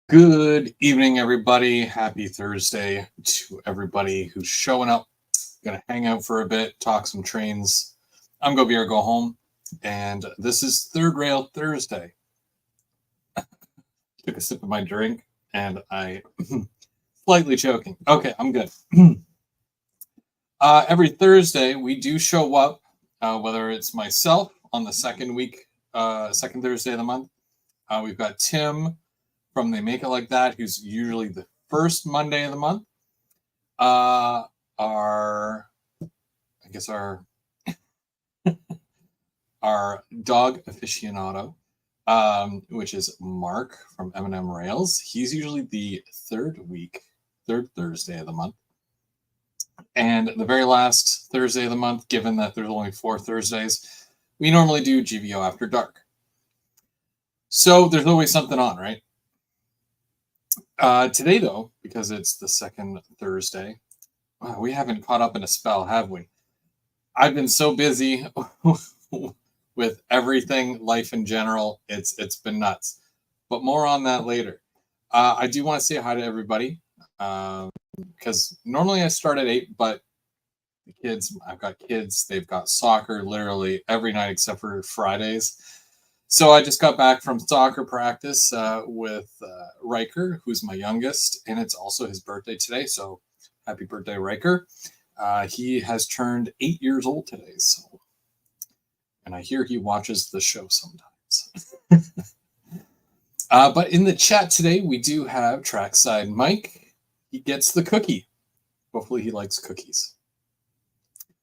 Good evening, everybody. Happy Thursday to everybody who's showing up. Gonna hang out for a bit, talk some trains. I'm Go Beer, Go Home, and this is Third Rail Thursday. Took a sip of my drink, and I slightly choking. Okay, I'm good. Every Thursday we do show up, whether it's myself on the second Thursday of the month. We've got Tim from They Make It Like That, who's usually the first Monday of the month. Our I guess our dog aficionado, which is Mark from M&M Rails. He's usually the third Thursday of the month. And the very last Thursday of the month, given that there's only 4 Thursdays, we normally do GVO After Dark. So there's always something on, right? Today, though, because it's the second Thursday, we haven't caught up in a spell, have we? I've been so busy with everything, life in general. It's been nuts. But more on that later. I do want to say hi to everybody because normally I start at 8, but I've got kids, they've got soccer literally every night except for Fridays. So I just got back from soccer practice with Riker, who's my youngest, and it's also his birthday today. So happy birthday, Riker. He has turned 8 years old today. So, and I hear he watches the show sometimes. But in the chat today, we do have Trackside Mike. He gets the cookie. Hopefully he likes cookies.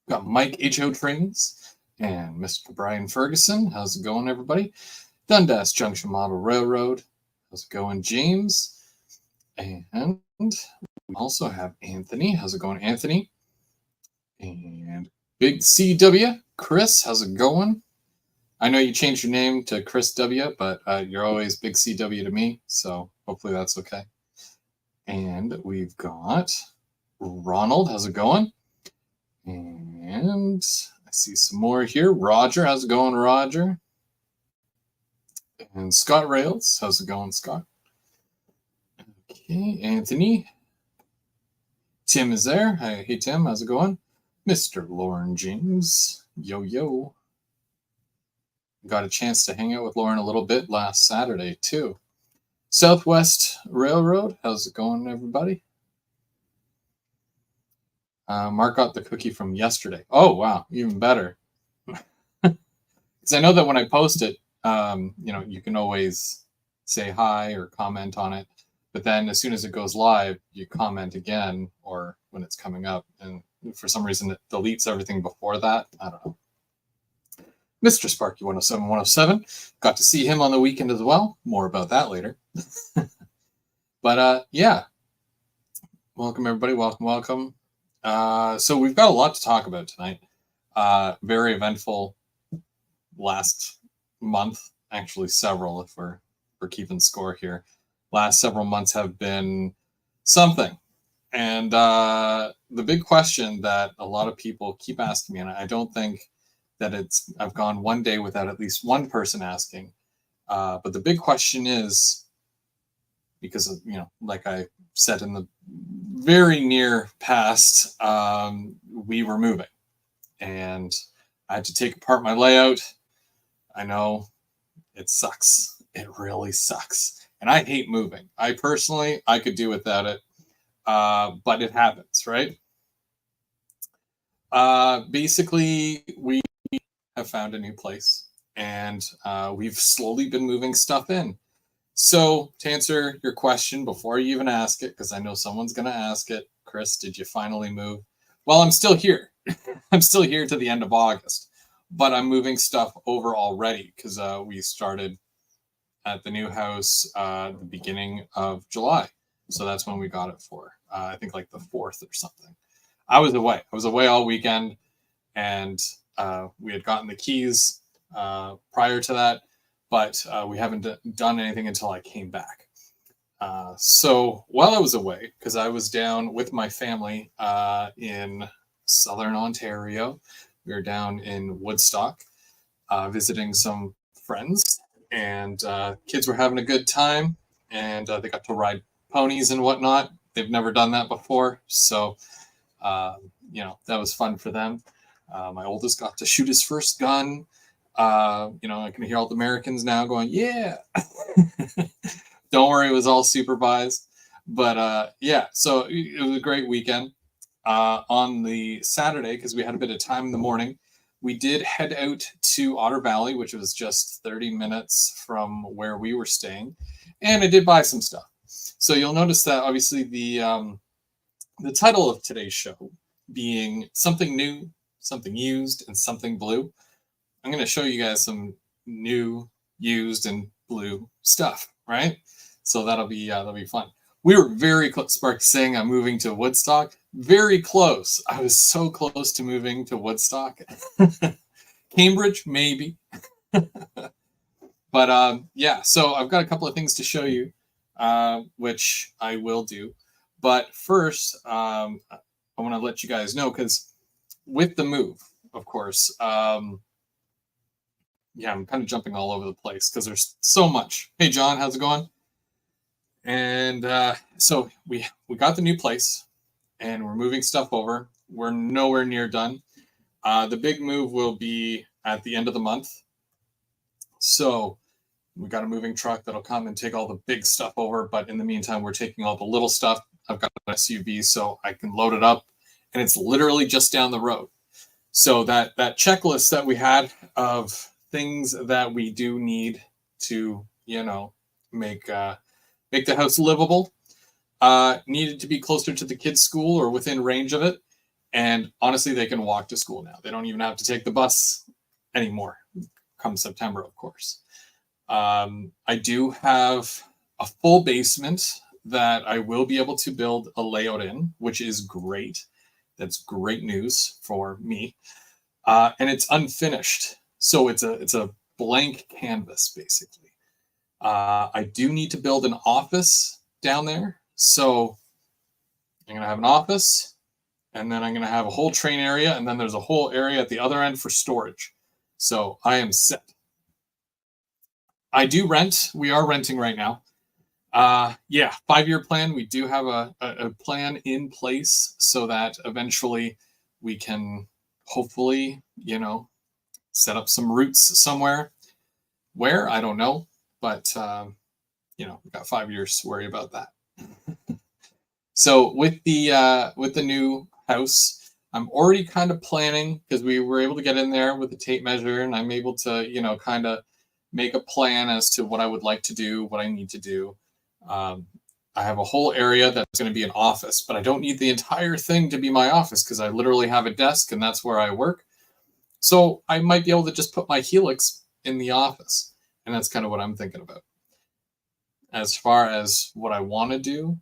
We've got Mike H.O. Trains and Mr. Brian Ferguson. How's it going, everybody? Dundas Junction Model Railroad. How's it going, James? And we also have Anthony. How's it going, Anthony? And Big CW. Chris, how's it going? I know you changed your name to Chris W, but you're always Big CW to me, so hopefully that's okay. And we've got Ronald. How's it going? And I see some more here. Roger, how's it going, Roger? And Scott Rails, how's it going, Scott? Okay, Anthony. Tim is there. Hey, Tim, how's it going? Mr. Lauren James. Yo, yo. Got a chance to hang out with Lauren a little bit last Saturday, too. Southwest Railroad, how's it going, everybody? Mark got the cookie from yesterday. Oh, wow, even better. Because I know that when I post it, you can always say hi or comment on it. But then as soon as it goes live, you comment again or when it's coming up. And for some reason, it deletes everything before that. I don't know. Mr. Sparky 107. Got to see him on the weekend as well. More about that later. But yeah. Welcome, everybody. Welcome. So we've got a lot to talk about tonight. Very eventful last month. Actually, several, if we're keeping score here. Last several months have been something. And the big question that a lot of people keep asking me, and I don't think that I've gone one day without at least one person asking. But the big question is, because, like I said in the very near past, we were moving. And I had to take apart my layout. I know it sucks. It really sucks. And I hate moving. I could do without it. But it happens, right? Basically, we have found a new place, and we've slowly been moving stuff in. So to answer your question before you even ask it, because I know someone's going to ask it, Chris, did you finally move? Well, I'm still here. I'm still here to the end of August, but I'm moving stuff over already because we started at the new house the beginning of July. So that's when we got it for, I think like the 4th or something. I was away all weekend, and we had gotten the keys prior to that, but we haven't done anything until I came back. So while I was away, because I was down with my family in Southern Ontario, we were down in Woodstock visiting some friends, and kids were having a good time, and they got to ride ponies and whatnot. They've never done that before, so that was fun for them. My oldest got to shoot his first gun. I can hear all the Americans now going, "Yeah." Don't worry, it was all supervised. But so it was a great weekend. On the Saturday, because we had a bit of time in the morning, we did head out to Otter Valley, which was just 30 minutes from where we were staying, and I did buy some stuff. So you'll notice that obviously the title of today's show being something new, something used, and something blue. I'm going to show you guys some new, used, and blue stuff, right? So that'll be fun. We were very close. Spark saying I'm moving to Woodstock. Very close. I was so close to moving to Woodstock. Cambridge, maybe. But so I've got a couple of things to show you, which I will do. But first, I want to let you guys know, because with the move, of course, I'm kind of jumping all over the place because there's so much. Hey, John, how's it going? And so we got the new place, and we're moving stuff over. We're nowhere near done. The big move will be at the end of the month. So we got a moving truck that'll come and take all the big stuff over. But in the meantime, we're taking all the little stuff. I've got an SUV, so I can load it up, and it's literally just down the road. So that checklist that we had of things that we do need to, make the house livable, needed to be closer to the kids' school or within range of it. And honestly, they can walk to school now. They don't even have to take the bus anymore come September, of course. I do have a full basement that I will be able to build a layout in, which is great. That's great news for me. And it's unfinished. So it's a blank canvas, basically. I do need to build an office down there. So I'm going to have an office, and then I'm going to have a whole train area, and then there's a whole area at the other end for storage. So I am set. I do rent. We are renting right now. 5-year plan. We do have a plan in place so that eventually we can hopefully, set up some roots somewhere. Where? I don't know. But, we've got 5 years to worry about that. So with the new house, I'm already kind of planning, because we were able to get in there with the tape measure, and I'm able to, kind of make a plan as to what I would like to do, what I need to do. I have a whole area that's going to be an office, but I don't need the entire thing to be my office, because I literally have a desk and that's where I work. So I might be able to just put my Helix in the office. And that's kind of what I'm thinking about. As far as what I want to do,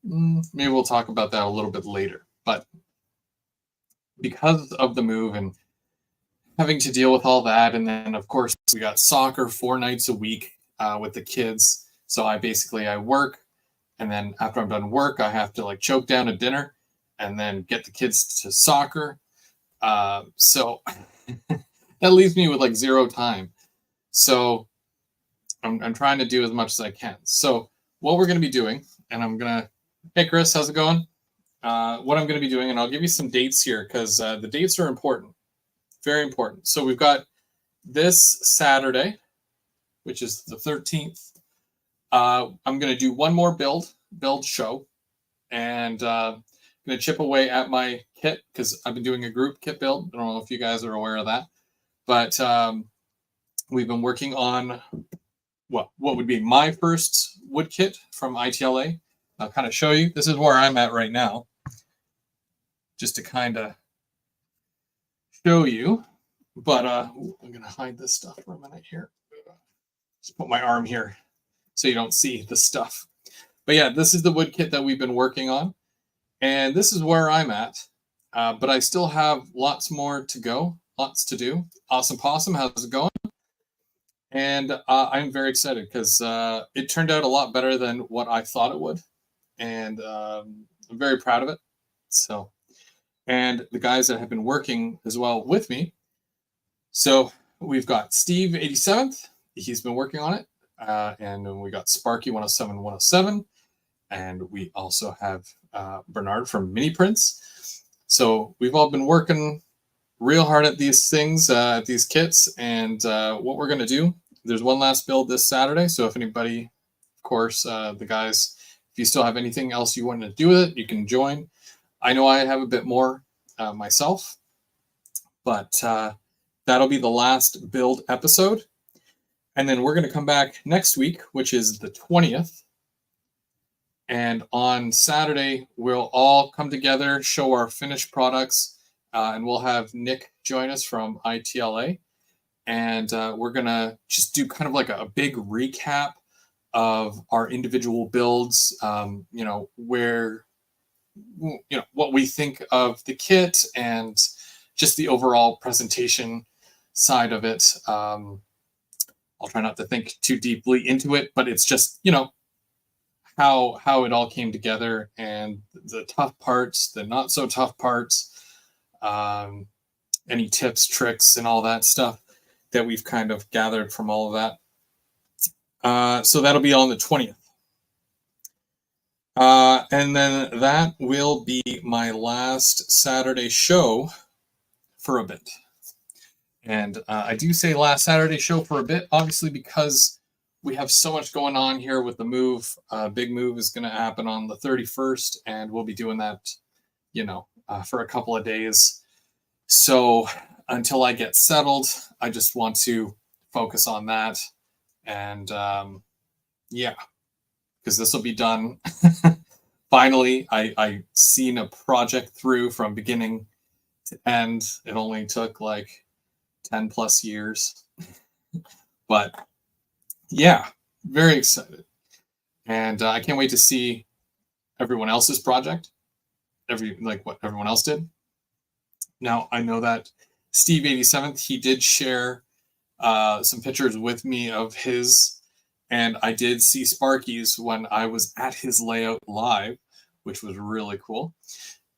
maybe we'll talk about that a little bit later. But because of the move and having to deal with all that, and then, of course, we got soccer 4 nights a week with the kids. So I work, and then after I'm done work, I have to choke down a dinner and then get the kids to soccer. So that leaves me with zero time. So I'm trying to do as much as I can. So what we're going to be doing, and hey Chris, how's it going? What I'm going to be doing, and I'll give you some dates here, because the dates are important, very important. So we've got this Saturday, which is the 13th. I'm going to do one more build show, and I'm going to chip away at my kit, because I've been doing a group kit build. I don't know if you guys are aware of that, but we've been working on what would be my first wood kit from ITLA. I'll kind of show you. This is where I'm at right now, just to kind of show you. But I'm going to hide this stuff for a minute here. Just put my arm here so you don't see the stuff. But yeah, this is the wood kit that we've been working on. And this is where I'm at. But I still have lots more to go, lots to do. Awesome Possum, how's it going? And I'm very excited, because it turned out a lot better than what I thought it would. And I'm very proud of it. So, and the guys that have been working as well with me. So we've got Steve 87th. he's been working on it. And then we got Sparky 107 107, and we also have Bernard from Mini Prints. So we've all been working real hard at these things, at these kits, and what we're going to do, there's one last build this Saturday. So if anybody, of course, the guys, if you still have anything else you want to do with it, you can join. I know I have a bit more myself, but that'll be the last build episode. And then we're going to come back next week, which is the 20th. And on Saturday, we'll all come together, show our finished products, and we'll have Nick join us from ITLA. And we're going to just do kind of like a big recap of our individual builds, where, what we think of the kit and just the overall presentation side of it. I'll try not to think too deeply into it, but it's just, how it all came together and the tough parts, the not so tough parts, any tips, tricks, and all that stuff that we've kind of gathered from all of that. So that'll be on the 20th. And then that will be my last Saturday show for a bit. And I do say last Saturday show for a bit, obviously, because we have so much going on here with the move. Big move is going to happen on the 31st, and we'll be doing that, for a couple of days. So until I get settled, I just want to focus on that. And because this will be done. Finally, I seen a project through from beginning to end. It only took like 10 plus years. But yeah, very excited. And I can't wait to see everyone else's project, what everyone else did. Now, I know that Steve 87th, he did share some pictures with me of his, and I did see Sparky's when I was at his layout live, which was really cool.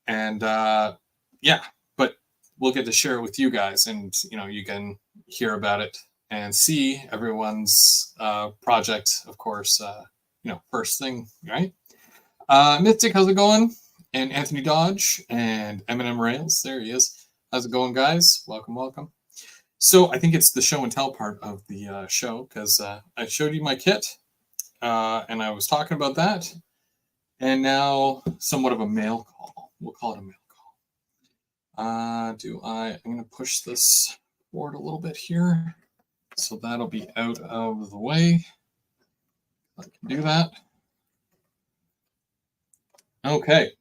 And but we'll get to share it with you guys, and you can hear about it and see everyone's project, of course. First thing, right? Mystic, how's it going? And Anthony Dodge and Eminem Rails, there he is. How's it going, guys? Welcome. So I think it's the show and tell part of the show, because I showed you my kit, and I was talking about that, and now somewhat of a mail call. We'll call it a mail call. I'm going to push this forward a little bit here, so that'll be out of the way. I can do that. Okay.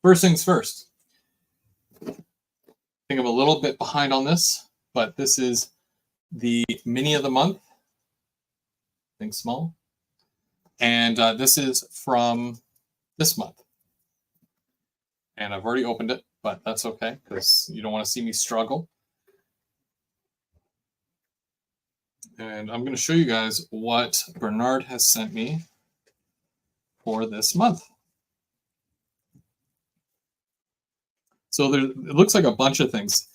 First things first. I think I'm a little bit behind on this, but this is the mini of the month. Think small. And this is from this month. And I've already opened it, but that's okay, because you don't want to see me struggle. And I'm going to show you guys what Bernard has sent me for this month. So it looks like a bunch of things.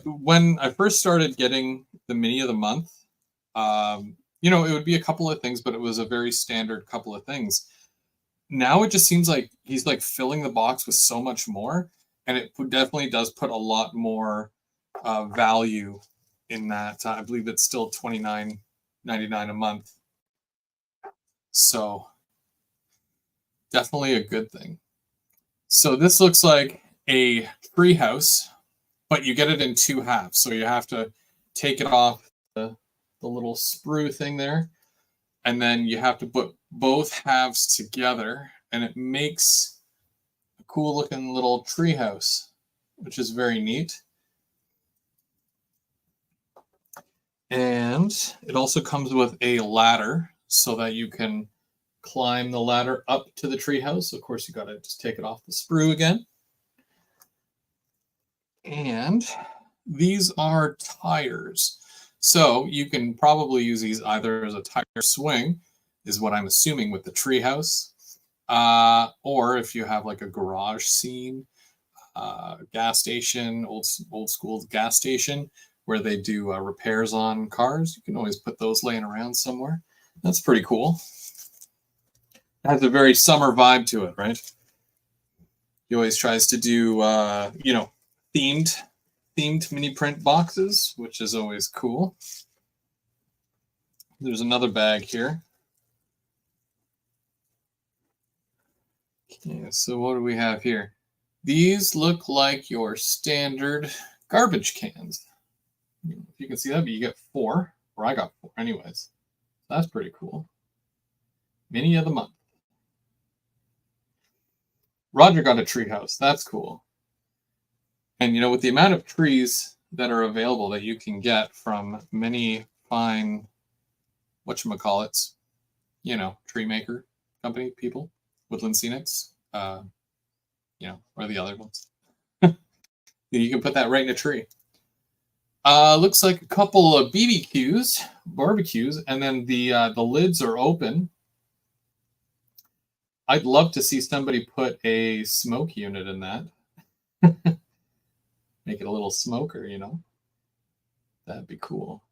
When I first started getting the mini of the month, it would be a couple of things, but it was a very standard couple of things. Now it just seems like he's like filling the box with so much more, and it definitely does put a lot more value in that. I believe it's still $29.99 a month. So definitely a good thing. So this looks like a tree house, but you get it in two halves. So you have to take it off the little sprue thing there, and then you have to put both halves together, and it makes a cool looking little tree house, which is very neat. And it also comes with a ladder so that you can climb the ladder up to the treehouse. Of course, you got to just take it off the sprue again. And these are tires. So you can probably use these either as a tire swing, is what I'm assuming with the treehouse, or if you have like a garage scene, gas station, old school gas station, where they do repairs on cars. You can always put those laying around somewhere. That's pretty cool. It has a very summer vibe to it, right? He always tries to do, themed mini print boxes, which is always cool. There's another bag here. Okay, so what do we have here? These look like your standard garbage cans. If you can see that, but you get 4, or I got 4 anyways. That's pretty cool. Mini of the month. Roger got a treehouse. That's cool. And with the amount of trees that are available that you can get from many fine, whatchamacallits, tree maker company people, Woodland Scenics, or the other ones. You can put that right in a tree. Looks like a couple of barbecues, and then the lids are open. I'd love to see somebody put a smoke unit in that. Make it a little smoker, That'd be cool.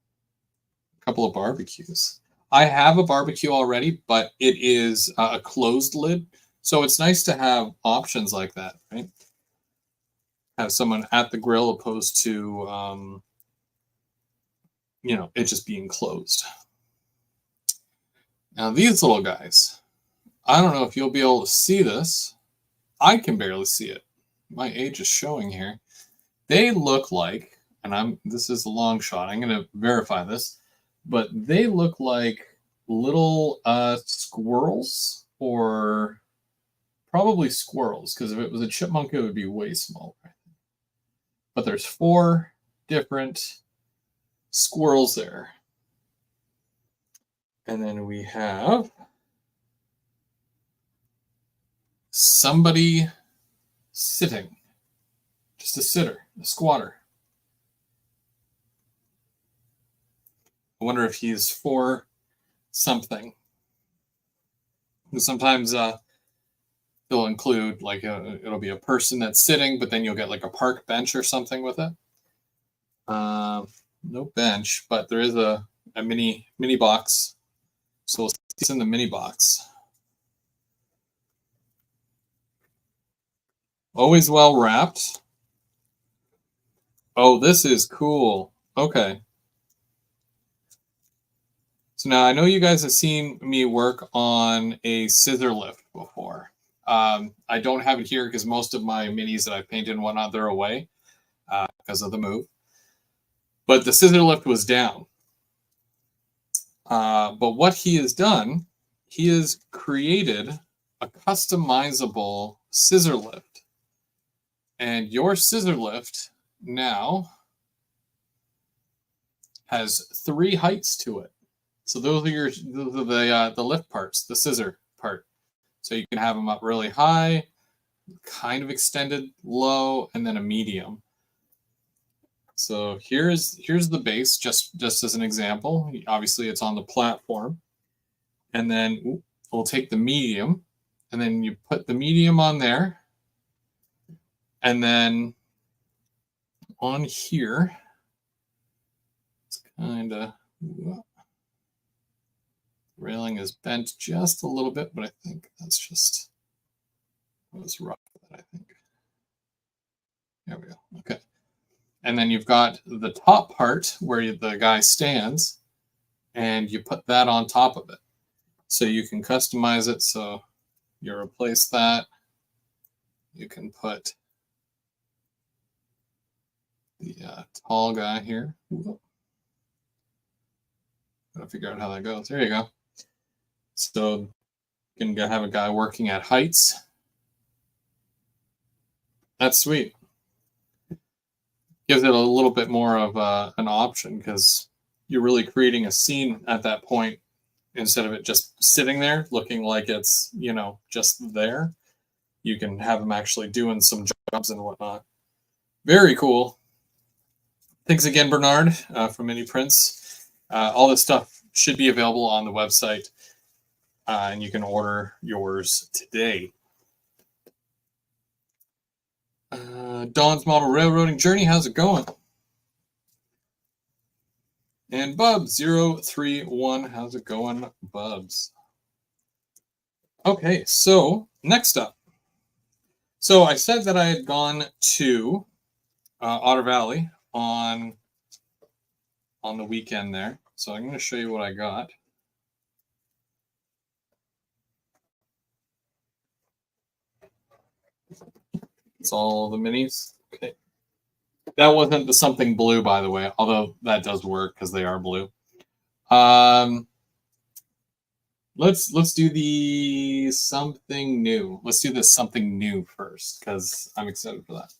A couple of barbecues. I have a barbecue already, but it is a closed lid. So it's nice to have options like that, right? Have someone at the grill opposed to, it just being closed. Now these little guys, I don't know if you'll be able to see this. I can barely see it. My age is showing here. They look like, and this is a long shot, I'm going to verify this, but they look like little squirrels, or probably squirrels, because if it was a chipmunk, it would be way smaller. But there's 4 different squirrels there. And then we have somebody sitting. Just a sitter, a squatter. I wonder if he's for something. Sometimes they'll include it'll be a person that's sitting, but then you'll get like a park bench or something with it. No bench, but there is a mini box. So we'll see what's in the mini box. Always well wrapped. Oh, this is cool. Okay. So now I know you guys have seen me work on a scissor lift before. I don't have it here because most of my minis that I've painted and whatnot, they're away because of the move. But the scissor lift was down. But what he has done, he has created a customizable scissor lift. And your scissor lift now has 3 heights to it. So those are the lift parts, the scissor part. So you can have them up really high, kind of extended low, and then a medium. So here's the base, just as an example. Obviously, it's on the platform. And then we'll take the medium, and then you put the medium on there. And then on here, it's kind of, railing is bent just a little bit, but I think that's just, I was rough with that, I think. There we go. Okay. And then you've got the top part where the guy stands, and you put that on top of it. So you can customize it. So you replace that. You can put the tall guy here. Gotta figure out how that goes. There you go. So you can have a guy working at heights. That's sweet. Gives it a little bit more of an option, because you're really creating a scene at that point instead of it just sitting there looking like it's, just there. You can have them actually doing some jobs and whatnot. Very cool. Thanks again, Bernard, from Mini Prints. All this stuff should be available on the website, and you can order yours today. Dawn's Model Railroading Journey, how's it going? And Bubs031, how's it going, Bubs? Okay, so next up. So I said that I had gone to Otter Valley on the weekend there. So I'm going to show you what I got. It's all the minis. Okay. That wasn't the something blue, by the way, although that does work because they are blue. Let's do the something new. Let's do this something new first because I'm excited for that.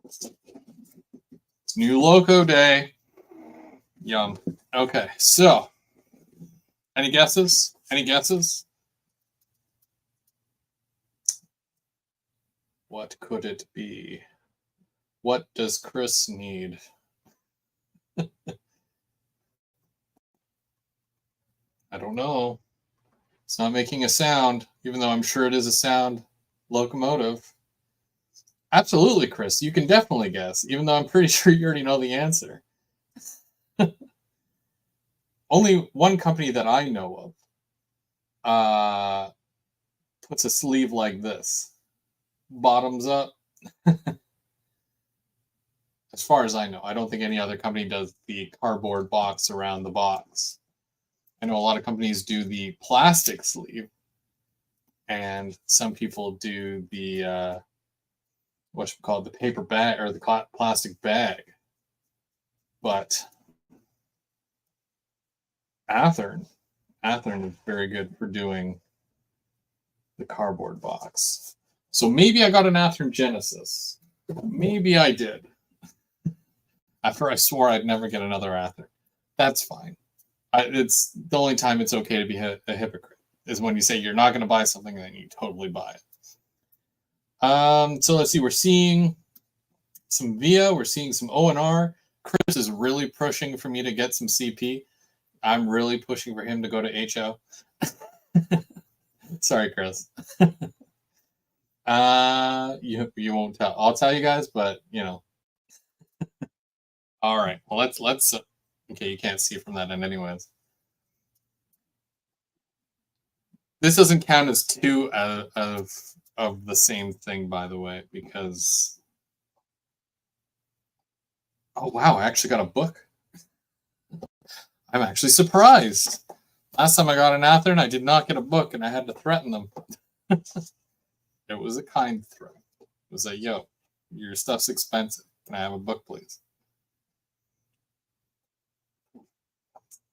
It's new loco day. Yum. Okay, so any guesses? Any guesses? What could it be? What does Chris need? I don't know. It's not making a sound, even though I'm sure it is a sound locomotive. Absolutely, Chris. You can definitely guess, even though I'm pretty sure you already know the answer. Only one company that I know of puts a sleeve like this, bottoms up. As far as I know, I don't think any other company does the cardboard box around the box. I know a lot of companies do the plastic sleeve, and some people do the what's called the paper bag or the plastic bag. But Athearn is very good for doing the cardboard box. So maybe I got an Athearn Genesis. Maybe I did. After I swore I'd never get another Athearn. That's fine. It's the only time it's okay to be a hypocrite is when you say you're not going to buy something and then you totally buy it. So let's see. We're seeing some VIA. We're seeing some ONR. Chris is really pushing for me to get some CP. I'm really pushing for him to go to HO. Sorry, Chris. You won't tell. I'll tell you guys, but you know. All right. Well, let's. Okay, you can't see from that end, anyways. This doesn't count as two of the same thing, by the way, because. Oh wow! I actually got a book. I'm actually surprised. Last time I got an Athearn, I did not get a book, and I had to threaten them. It was a kind threat. It was like, yo, your stuff's expensive. Can I have a book, please?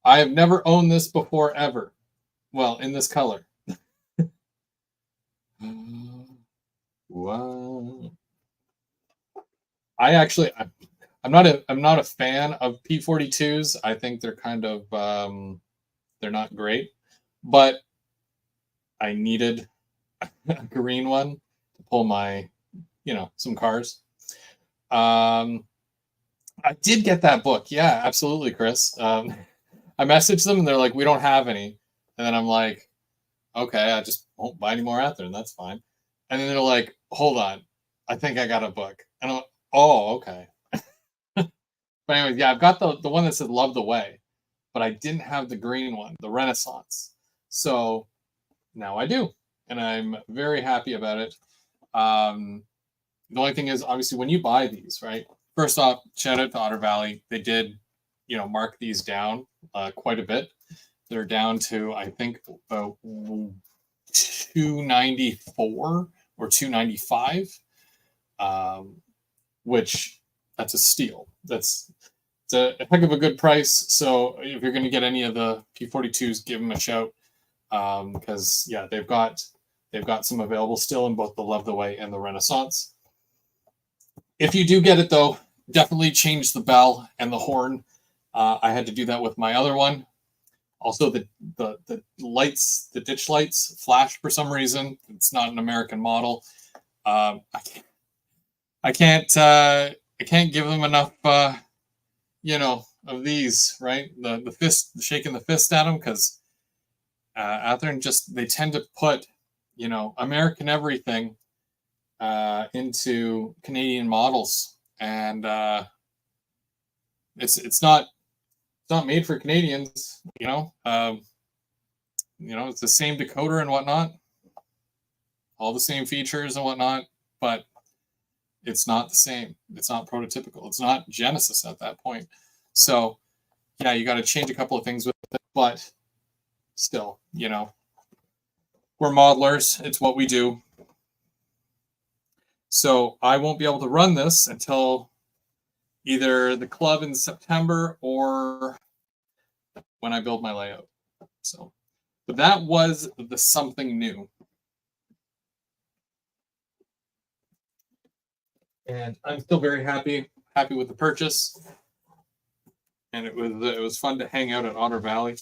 I have never owned this before, ever. Well, in this color. Wow. I'm not a fan of P42s. I think they're kind of they're not great, but I needed a green one to pull my, some cars. I did get that book. Yeah, absolutely, Chris. I messaged them and they're like, we don't have any. And then I'm like, okay, I just won't buy any more Athearn. That's fine. And then they're like, hold on, I think I got a book. And I'm like, oh, okay. But anyways, yeah, I've got the one that said Love the Way, but I didn't have the green one, the Renaissance. So now I do. And I'm very happy about it. The only thing is, obviously, when you buy these, right? First off, shout out to Otter Valley. They did, mark these down quite a bit. They're down to, I think, about $294 or $295, which that's a steal. It's a heck of a good price. So if you're going to get any of the P42s, give them a shout because they've got some available still in both the Love the Way and the Renaissance. If you do get it though, definitely change the bell and the horn. I had to do that with my other one. Also, the lights, the ditch lights, flash for some reason. It's not an American model. I can't give them enough. Of these, right? The fist, shaking the fist at them, because Athearn they tend to put, American everything into Canadian models, and It's not made for Canadians, you know. It's the same decoder and whatnot, all the same features and whatnot, but it's not the same. It's not prototypical. It's not Genesis at that point. So yeah, you got to change a couple of things with it, but still, we're modelers. It's what we do. So I won't be able to run this until either the club in September or when I build my layout. So, but that was the something new. And I'm still very happy with the purchase. And it was fun to hang out at Otter Valley.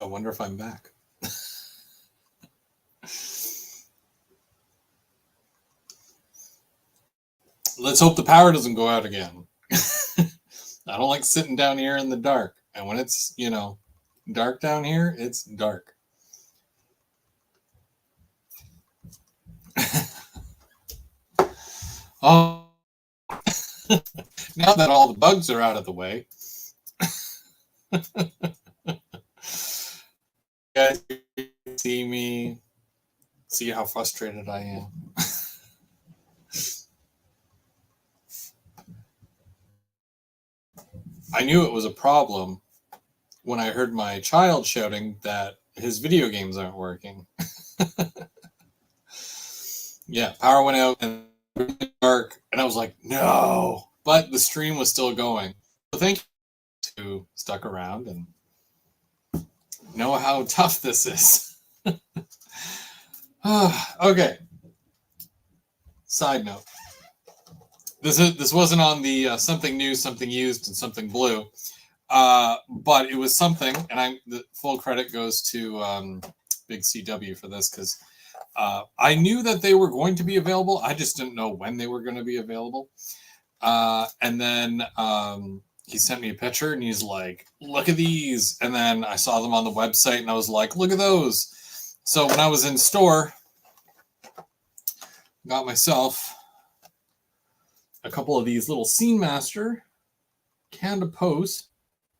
I wonder if I'm back. Let's hope the power doesn't go out again. I don't like sitting down here in the dark. And when it's, dark down here, it's dark. Oh, now that all the bugs are out of the way. You guys see me, see how frustrated I am. I knew it was a problem when I heard my child shouting that his video games aren't working. Yeah, power went out and it was dark, and I was like, no. But the stream was still going. So thank you who stuck around and know how tough this is. Okay. Side note. This wasn't on the something new, something used, and something blue, but it was something, and the full credit goes to Big CW for this because I knew that they were going to be available. I just didn't know when they were going to be available. And then he sent me a picture, and he's like, "Look at these!" And then I saw them on the website, and I was like, "Look at those!" So when I was in store, got myself a couple of these little Scene Master Canada Post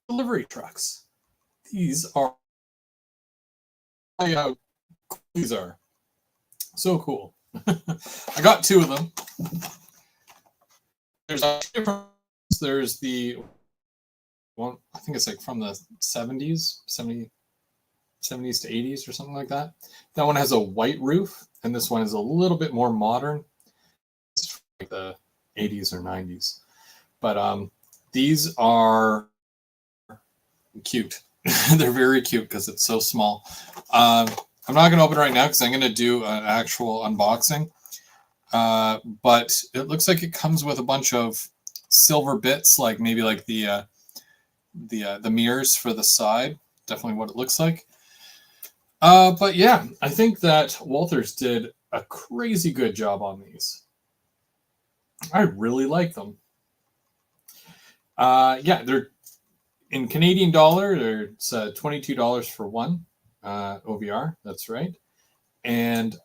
delivery trucks. These are so cool. I got two of them. There's the one, I think it's like from the 70s to 80s or something like that. That one has a white roof, and this one is a little bit more modern. It's like the 80s or 90s. But these are cute. They're very cute because it's so small. I'm not going to open it right now because I'm going to do an actual unboxing. But it looks like it comes with a bunch of silver bits, like maybe like the mirrors for the side. Definitely what it looks like. But yeah, I think that Walthers did a crazy good job on these. I really like them. Yeah, they're in Canadian dollar. It's $22 for one OVR. That's right. And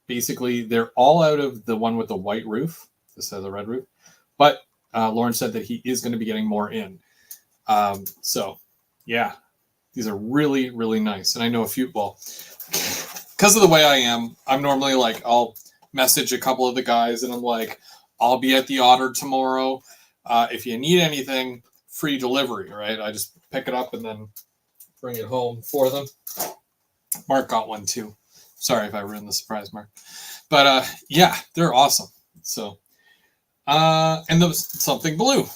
basically, they're all out of the one with the white roof. This has a red roof. But Lauren said that he is going to be getting more in. So, yeah, these are really, really nice. And I know a few, well, because of the way I am, I'm normally like, I'll message a couple of the guys and I'm like, I'll be at the Otter tomorrow. If you need anything, free delivery, right? I just pick it up and then bring it home for them. Mark got one too. Sorry if I ruined the surprise, Mark. But yeah, they're awesome. So, and the something blue.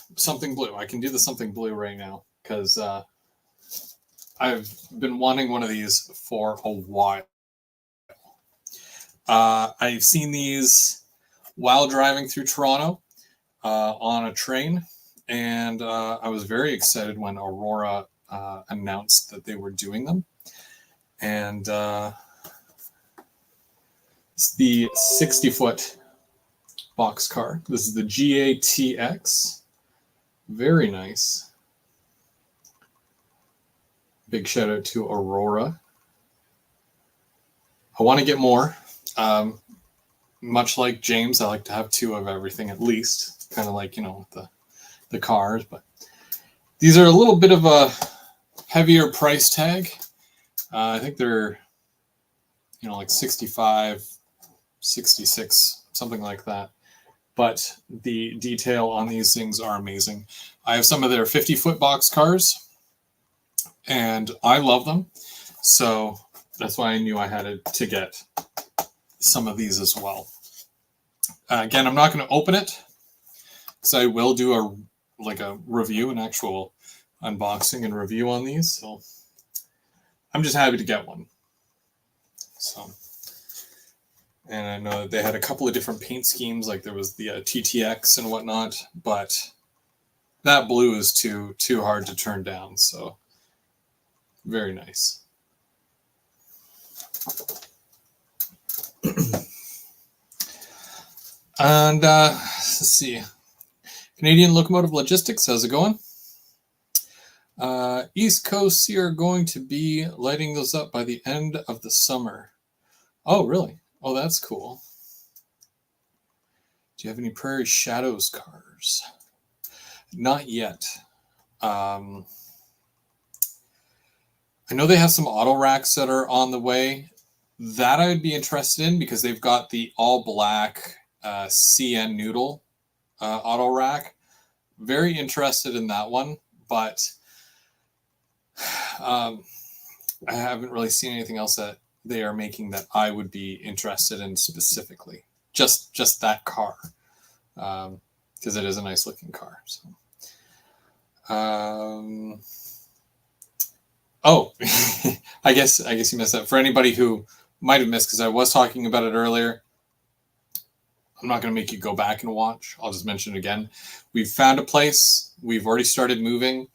I can do the something blue right now because I've been wanting one of these for a while. I've seen these while driving through Toronto on a train, and I was very excited when Aurora announced that they were doing them. And it's the 60-foot box car. This is the GATX. Very nice. Big shout out to Aurora. I want to get more. Much like James, I like to have two of everything at least. Kind of like, the cars. But these are a little bit of a heavier price tag. I think they're, like 65, 66, something like that. But the detail on these things are amazing. I have some of their 50-foot box cars, and I love them. So that's why I knew I had to get some of these as well. Again, I'm not going to open it because I will do a review, an actual unboxing and review on these. So I'm just happy to get one. So, and I know they had a couple of different paint schemes, like there was the TTX and whatnot, but that blue is too hard to turn down. So Very nice. And let's see. Canadian Locomotive Logistics, how's it going? East Coast, you're going to be lighting those up by the end of the summer. Oh, really? Oh, that's cool. Do you have any Prairie Shadows cars? Not yet. I know they have some auto racks that are on the way. That I would be interested in because they've got the all black CN Noodle auto rack. Very interested in that one, but I haven't really seen anything else that they are making that I would be interested in specifically. Just that car, because it is a nice looking car. So. Oh, I guess you missed that. For anybody who might have missed, because I was talking about it earlier, I'm not going to make you go back and watch. I'll just mention it again. We've found a place. We've already started moving.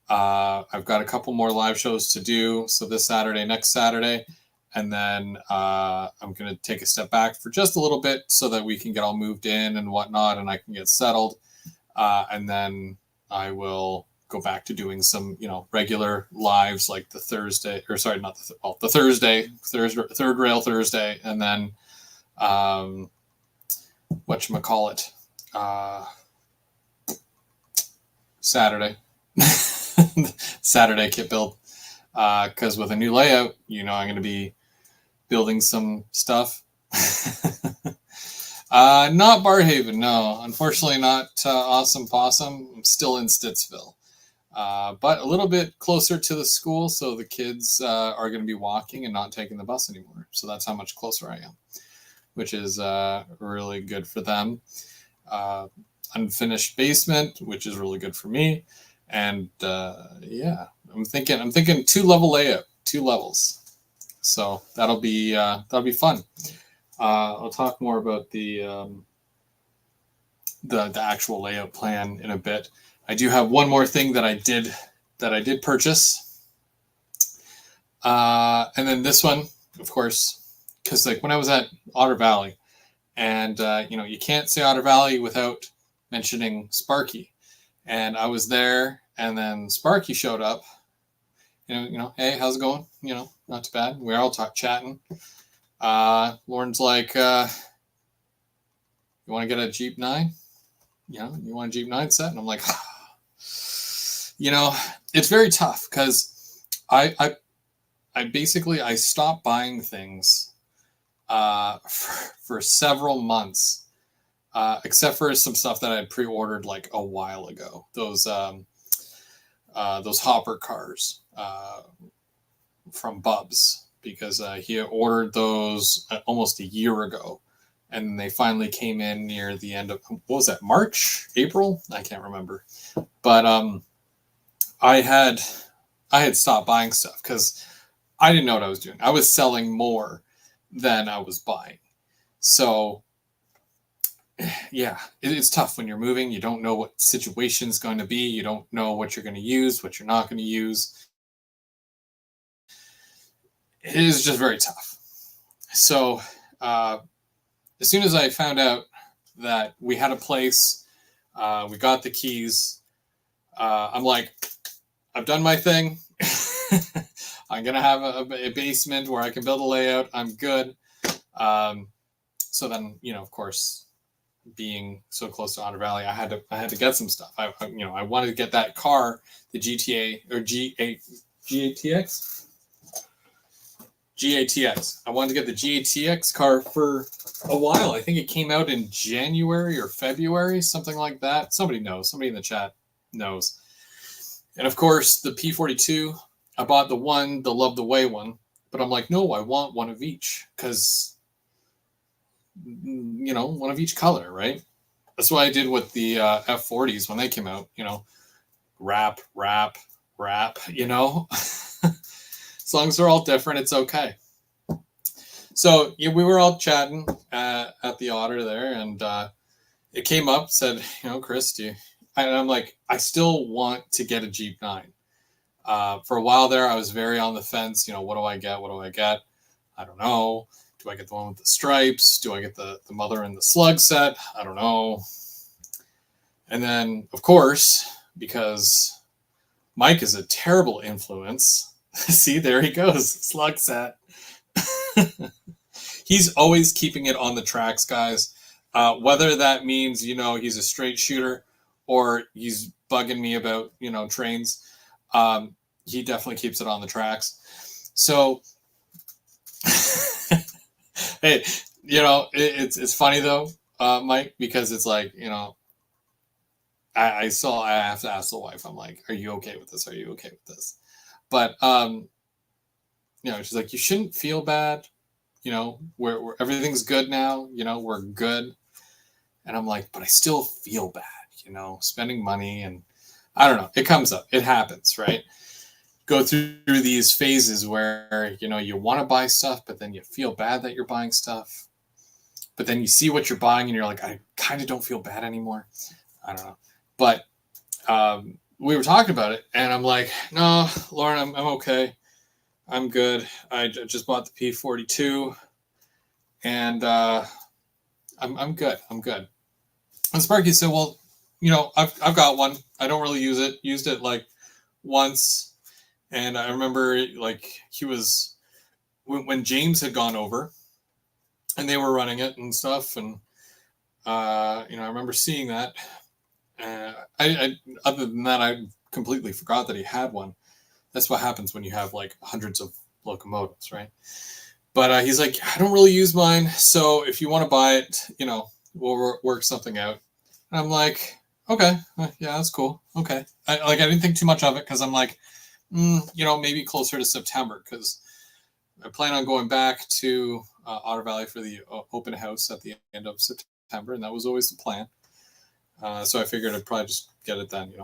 I've got a couple more live shows to do. So this Saturday, next Saturday, and then I'm going to take a step back for just a little bit so that we can get all moved in and whatnot, and I can get settled. And then I will go back to doing some, regular lives like the Thursday, or sorry, not the Thursday, Third Rail Thursday, and then whatchamacallit, Saturday. Saturday kit build, because with a new layout, I'm going to be building some stuff. Not Barhaven, no. Unfortunately, not Awesome Possum. I'm still in Stittsville, but a little bit closer to the school, so the kids are going to be walking and not taking the bus anymore. So that's how much closer I am, which is really good for them. Unfinished basement, which is really good for me. And yeah, I'm thinking 2-level layout, 2 levels. So that'll be fun. I'll talk more about the actual layout plan in a bit. I do have one more thing that I did purchase, and then this one, of course, because like when I was at Otter Valley, and you can't say Otter Valley without mentioning Sparky. And I was there, and then Sparky showed up. Hey, how's it going? Not too bad. We're all chatting. Lauren's like, you want to get a Jeep 9? You want a Jeep 9 set? And I'm like, it's very tough because I basically stopped buying things for several months. Except for some stuff that I had pre-ordered like a while ago. Those hopper cars from Bubs, because he ordered those almost a year ago, and they finally came in near the end of, what was that, March, April? I can't remember. But I had stopped buying stuff because I didn't know what I was doing. I was selling more than I was buying. So yeah, it's tough when you're moving. You don't know what situation's going to be. You don't know what you're going to use, what you're not going to use. It is just very tough. So as soon as I found out that we had a place, we got the keys, I'm like, I've done my thing. I'm going to have a basement where I can build a layout. I'm good. So then, of course, being so close to Otter Valley, I had to get some stuff. I wanted to get that car, the GTA or GATX. I wanted to get the GATX car for a while. I think it came out in January or February, something like that. Somebody knows. Somebody in the chat knows. And of course, the P42. I bought the Love the Way one, but I'm like, no, I want one of each because. One of each color, right? That's what I did with the F40s when they came out. Wrap. As long as they're all different, it's okay. So yeah, we were all chatting at the Otter there, and it came up, said, Chris, and I'm like, I still want to get a Jeep 9. For a while there, I was very on the fence. What do I get? What do I get? I don't know. Do I get the one with the stripes? Do I get the Mother and the Slug set? I don't know. And then, of course, because Mike is a terrible influence. See, there he goes. Slug set. He's always keeping it on the tracks, guys. Whether that means, he's a straight shooter or he's bugging me about, trains. He definitely keeps it on the tracks. So, hey, it's funny though, Mike, because it's like, I have to ask the wife. I'm like, are you okay with this? Are you okay with this? But, she's like, you shouldn't feel bad. We're everything's good now. We're good. And I'm like, but I still feel bad, spending money. And I don't know. It comes up. It happens, right? Go through these phases where, you want to buy stuff, but then you feel bad that you're buying stuff. But then you see what you're buying and you're like, I kind of don't feel bad anymore. I don't know. But we were talking about it. And I'm like, no, Lauren, I'm okay. I'm good. I just bought the P42, and I'm good. I'm good. And Sparky said, "Well, I've got one. I don't really use it. Used it like once, and I remember like he was when James had gone over, and they were running it and stuff, and I remember seeing that. I other than that, I completely forgot that he had one." That's what happens when you have like hundreds of locomotives, right? But he's like, I don't really use mine. So if you want to buy it, we'll work something out. And I'm like, okay, yeah, that's cool. Okay. I didn't think too much of it because I'm like, maybe closer to September because I plan on going back to Otter Valley for the open house at the end of September. And that was always the plan. So I figured I'd probably just get it then,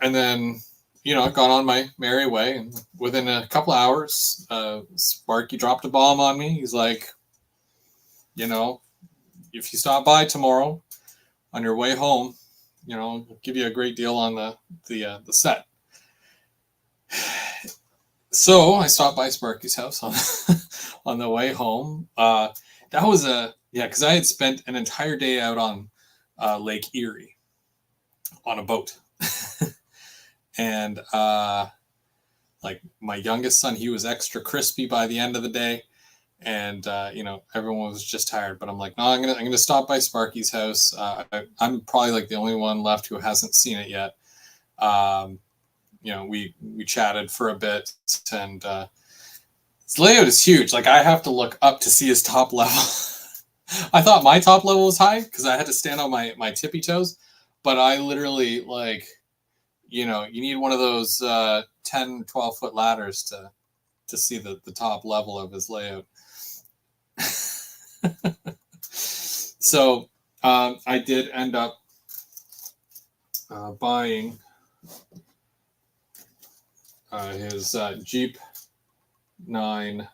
and then, I got on my merry way, and within a couple of hours, Sparky dropped a bomb on me. He's like, if you stop by tomorrow on your way home, I'll give you a great deal on the set. So I stopped by Sparky's house on the way home. That was because I had spent an entire day out on Lake Erie on a boat. And like my youngest son, he was extra crispy by the end of the day, and everyone was just tired. But I'm like, no, I'm gonna stop by Sparky's house. I'm probably like the only one left who hasn't seen it yet. We chatted for a bit, and his layout is huge. Like I have to look up to see his top level. I thought my top level was high because I had to stand on my tippy toes, but I literally like. You need one of those 10, 12-foot ladders to see the top level of his layout. So I did end up buying his Jeep 9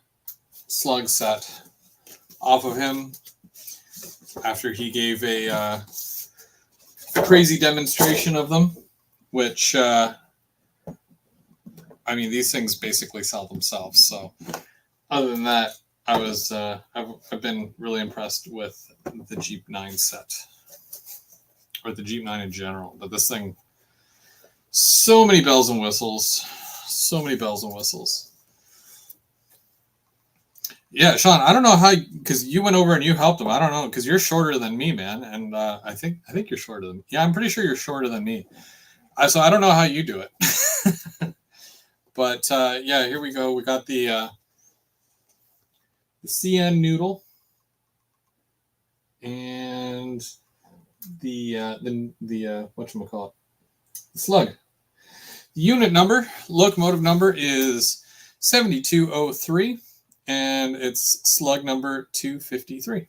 slug set off of him after he gave a crazy demonstration of them. Which, these things basically sell themselves. So, other than that, I've been really impressed with the Jeep 9 set, or the Jeep 9 in general. But this thing, so many bells and whistles, Yeah, Sean, I don't know how, because you went over and you helped him. I don't know, because you're shorter than me, man, and I think you're shorter than me. Yeah, I'm pretty sure you're shorter than me. So I don't know how you do it. But here we go. We got the CN noodle and the whatchamacallit, the slug. The unit number, locomotive number is 7203, and it's slug number 253.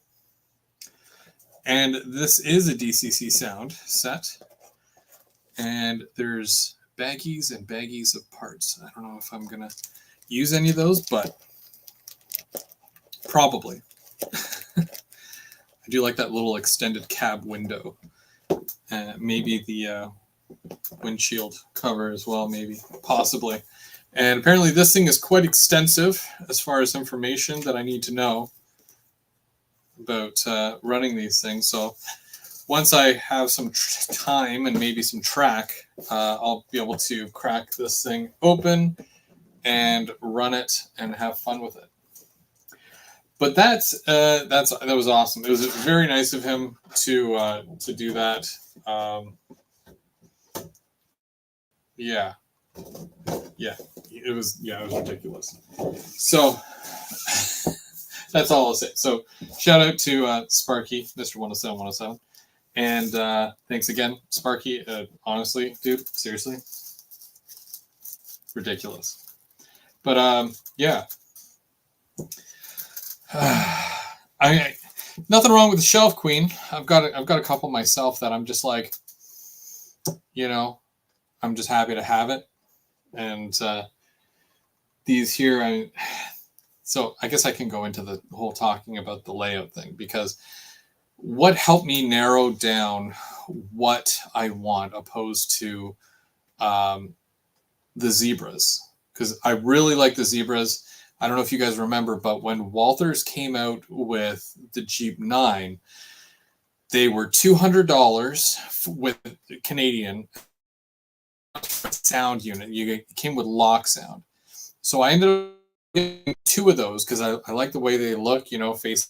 And this is a DCC sound set. And there's baggies and baggies of parts. I don't know if I'm going to use any of those, but probably. I do like that little extended cab window. Maybe the windshield cover as well, maybe, possibly. And apparently this thing is quite extensive as far as information that I need to know about running these things. So once I have some time and maybe some track, I'll be able to crack this thing open and run it and have fun with it. But that was awesome. It was very nice of him to do that. Yeah, it was ridiculous. So that's all I'll say. So shout out to Sparky, Mr. 107, and thanks again, Sparky. Honestly, dude, seriously, ridiculous. But yeah. I nothing wrong with the Shelf Queen. I've got a couple myself that I'm just like, I'm just happy to have it. And these here, so I guess I can go into the whole talking about the layout thing, because what helped me narrow down what I want opposed to the zebras, because I really like the zebras. I don't know if you guys remember, but when Walthers came out with the Jeep 9, they were $200 with Canadian sound unit. You came with lock sound. So I ended up getting 2 of those because I like the way they look, face.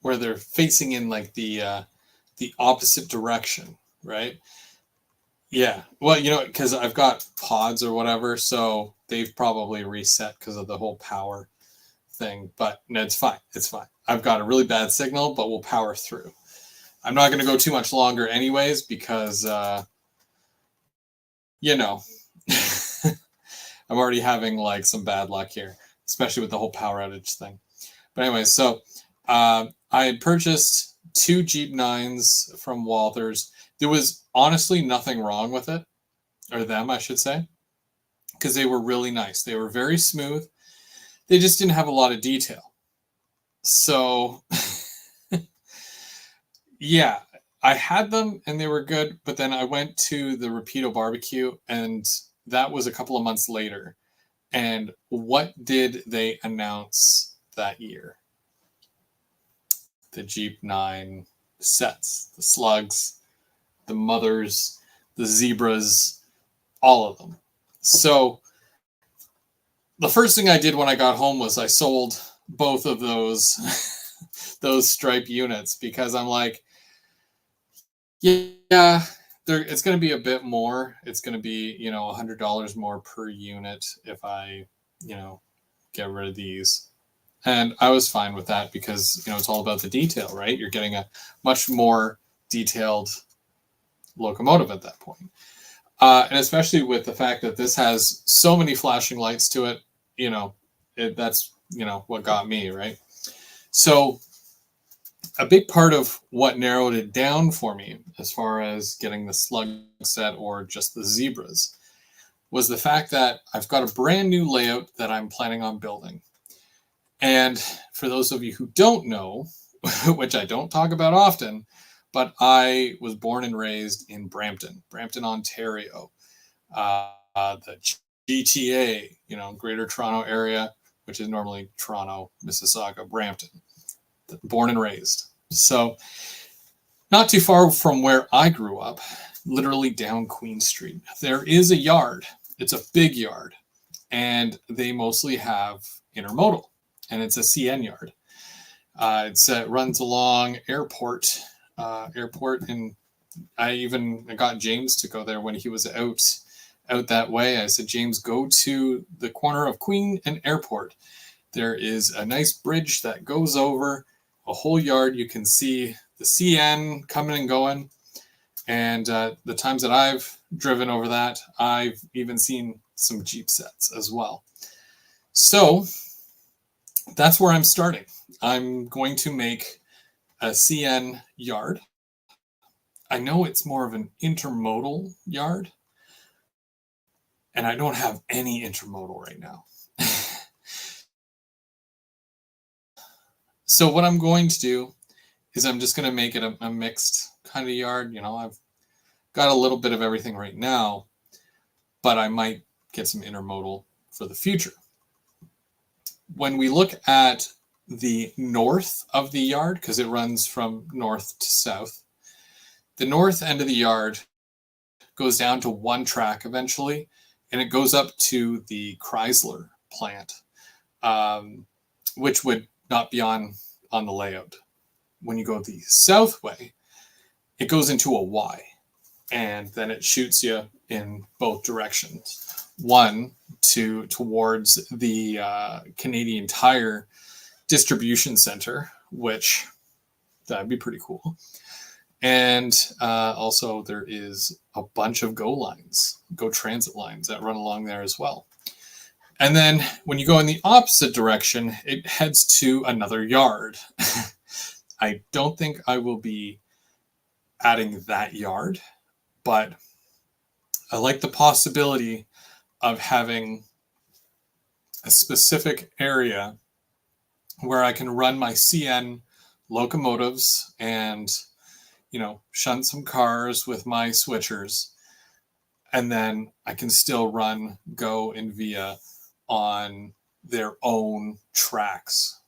Where they're facing in like the opposite direction, right? Yeah. Well, because I've got pods or whatever, so they've probably reset because of the whole power thing. But no, it's fine. It's fine. I've got a really bad signal, but we'll power through. I'm not going to go too much longer, anyways, because I'm already having like some bad luck here, especially with the whole power outage thing. But anyway, so I had purchased 2 Jeep 9s from Walthers. There was honestly nothing wrong with it, or them, I should say, because they were really nice. They were very smooth. They just didn't have a lot of detail. So, yeah, I had them and they were good, but then I went to the Rapido barbecue, and that was a couple of months later. And what did they announce that year? The Jeep 9 sets, the slugs, the mothers, the zebras, all of them. So the first thing I did when I got home was I sold both of those those stripe units, because I'm like, yeah, it's going to be a bit more. It's going to be, $100 more per unit if I, get rid of these. And I was fine with that because, it's all about the detail, right? You're getting a much more detailed locomotive at that point. And especially with the fact that this has so many flashing lights to it, that's, what got me, right? So a big part of what narrowed it down for me as far as getting the slug set or just the zebras was the fact that I've got a brand new layout that I'm planning on building. And for those of you who don't know, which I don't talk about often, but I was born and raised in Brampton, Ontario, the GTA, Greater Toronto Area, which is normally Toronto, Mississauga, Brampton. Born and raised. So not too far from where I grew up, literally down Queen Street, there is a yard. It's a big yard, and they mostly have intermodal, and it's a CN yard. It runs along airport, and I got James to go there when he was out that way. I said, James, go to the corner of Queen and Airport. There is a nice bridge that goes over a whole yard. You can see the CN coming and going. And the times that I've driven over that, I've even seen some Jeep sets as well. So that's where I'm starting. I'm going to make a CN yard. I know it's more of an intermodal yard, and I don't have any intermodal right now. So what I'm going to do is I'm just going to make it a mixed kind of yard. I've got a little bit of everything right now, but I might get some intermodal for the future. When we look at the north of the yard, because it runs from north to south, the north end of the yard goes down to one track eventually, and it goes up to the Chrysler plant, which would not be on the layout. When you go the south way, it goes into a Y, and then it shoots you in both directions. One towards the Canadian Tire distribution center, which that'd be pretty cool. And also there is a bunch of Go Transit lines that run along there as well. And then when you go in the opposite direction, it heads to another yard. I don't think I will be adding that yard, but I like the possibility of having a specific area where I can run my CN locomotives and, shunt some cars with my switchers. And then I can still run Go and Via on their own tracks,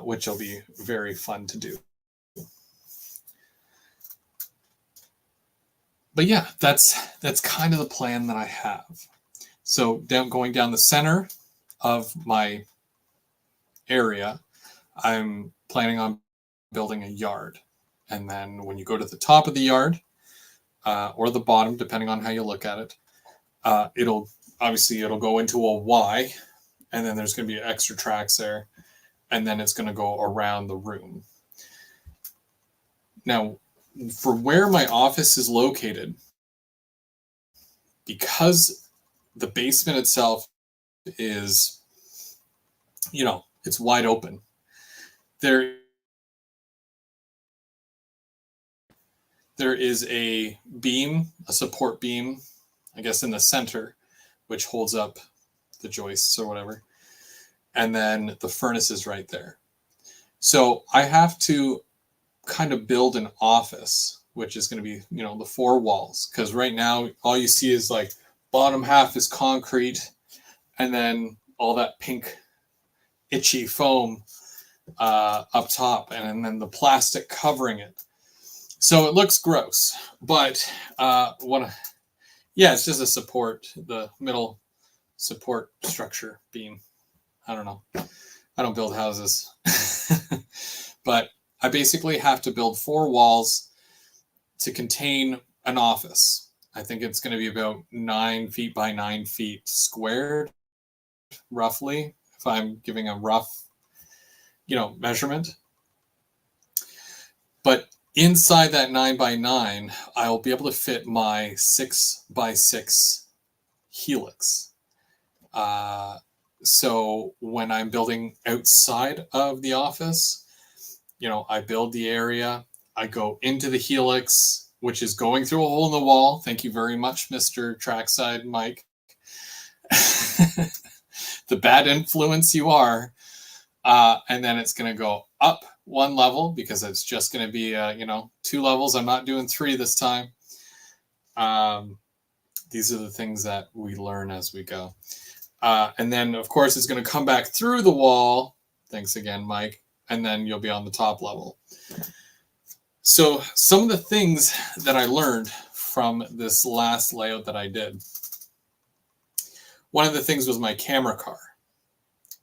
which will be very fun to do. But yeah, that's kind of the plan that I have. So going down the center of my area, I'm planning on building a yard. And then when you go to the top of the yard, or the bottom, depending on how you look at it, it'll go into a Y, and then there's going to be extra tracks there, and then it's going to go around the room. Now, for where my office is located, because the basement itself is, it's wide open, there is a support beam, I guess, in the center, which holds up the joists or whatever. And then the furnace is right there. So I have to kind of build an office, which is going to be, the four walls. Because right now, all you see is like bottom half is concrete, and then all that pink itchy foam up top, and then the plastic covering it. So it looks gross, but it's just a support, the middle support structure beam. I don't know. I don't build houses. But I basically have to build four walls to contain an office. I think it's going to be about 9 feet by 9 feet squared, roughly, if I'm giving a rough, measurement. But inside that 9 by 9, I'll be able to fit my 6 by 6 helix. So when I'm building outside of the office, I build the area, I go into the helix, which is going through a hole in the wall. Thank you very much, Mr. Trackside Mike. The bad influence you are. And then it's going to go up one level, because it's just going to be, 2 levels. I'm not doing 3 this time. These are the things that we learn as we go. And then, of course, it's going to come back through the wall. Thanks again, Mike. And then you'll be on the top level. So some of the things that I learned from this last layout that I did. One of the things was my camera car,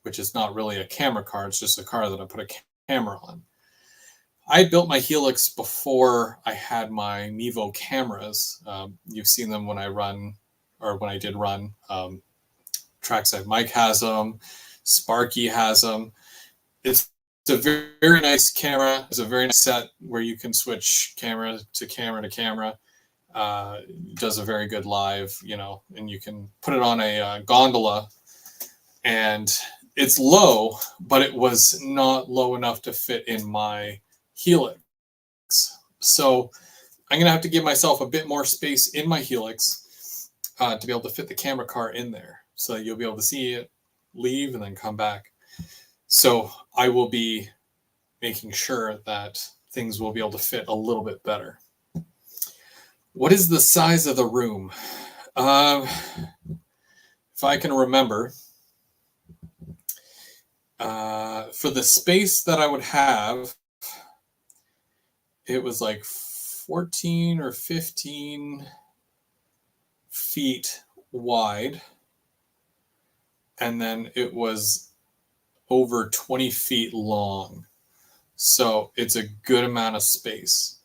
which is not really a camera car. It's just a car that I put a camera on. I built my Helix before I had my Mevo cameras. You've seen them when I did run. Trackside Mike has them. Sparky has them. It's a very, very nice camera. It's a very nice set where you can switch camera to camera to camera. It does a very good live, and you can put it on a gondola, and it's low, but it was not low enough to fit in my Helix. So I'm going to have to give myself a bit more space in my Helix to be able to fit the camera car in there. So you'll be able to see it leave and then come back. So I will be making sure that things will be able to fit a little bit better. What is the size of the room? If I can remember, for the space that I would have, it was like 14 or 15 feet wide. And then it was over 20 feet long. So it's a good amount of space.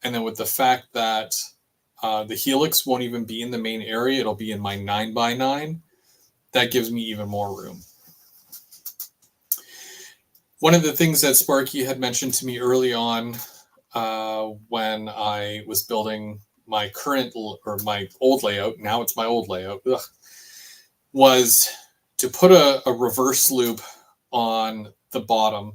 And then with the fact that the Helix won't even be in the main area, it'll be in my 9x9, that gives me even more room. One of the things that Sparky had mentioned to me early on when I was building my current or my old layout, now it's my old layout, was to put a reverse loop on the bottom.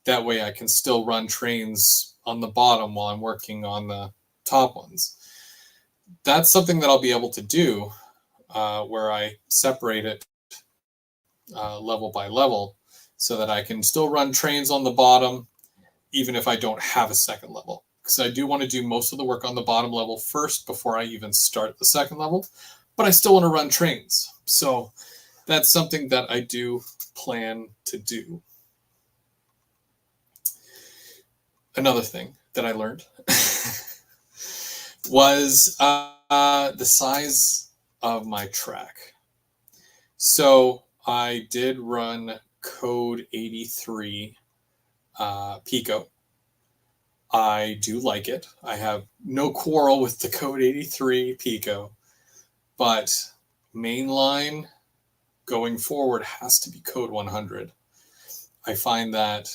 That way I can still run trains on the bottom while I'm working on the top ones. That's something that I'll be able to do where I separate it level by level so that I can still run trains on the bottom even if I don't have a second level. Because I do want to do most of the work on the bottom level first before I even start the second level, but I still want to run trains. So that's something that I do plan to do. Another thing that I learned was the size of my track. So I did run Code 83 Pico. I do like it. I have no quarrel with the Code 83 Pico, but mainline going forward has to be Code 100. I find that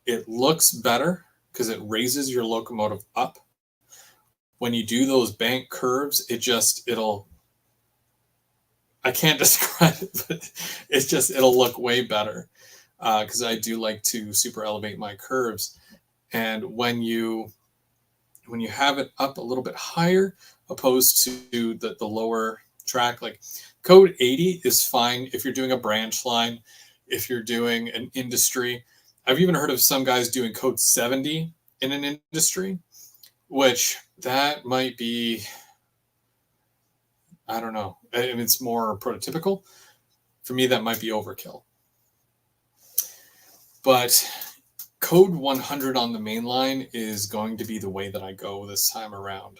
it looks better because it raises your locomotive up. When you do those bank curves, I can't describe it, but it'll look way better because I do like to super elevate my curves. And when you have it up a little bit higher, opposed to the lower track, like Code 80 is fine if you're doing a branch line, if you're doing an industry. I've even heard of some guys doing Code 70 in an industry, which that might be, I don't know. If it's more prototypical. For me, that might be overkill. But Code 100 on the main line is going to be the way that I go this time around.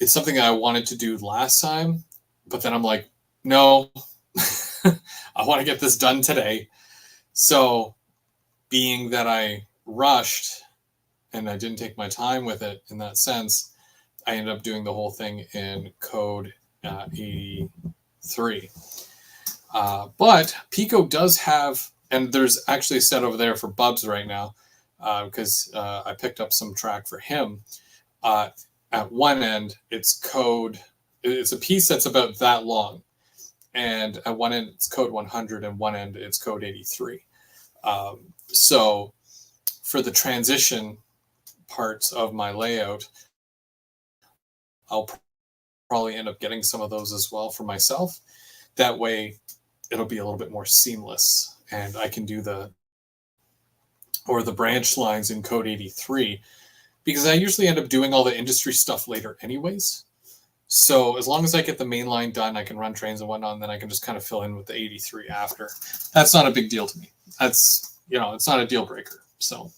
It's something that I wanted to do last time, but then I'm like, no, I want to get this done today. So being that I rushed and I didn't take my time with it in that sense, I ended up doing the whole thing in Code 83. But Pico does have, and there's actually a set over there for Bubs right now because I picked up some track for him. At one end, it's a piece that's about that long. And at one end, it's Code 100, and one end, it's Code 83. So for the transition parts of my layout, I'll probably end up getting some of those as well for myself. That way, it'll be a little bit more seamless, and I can do the branch lines in Code 83 because I usually end up doing all the industry stuff later anyways. So as long as I get the main line done, I can run trains and whatnot, and then I can just kind of fill in with the 83 after. That's not a big deal to me. That's, it's not a deal breaker. So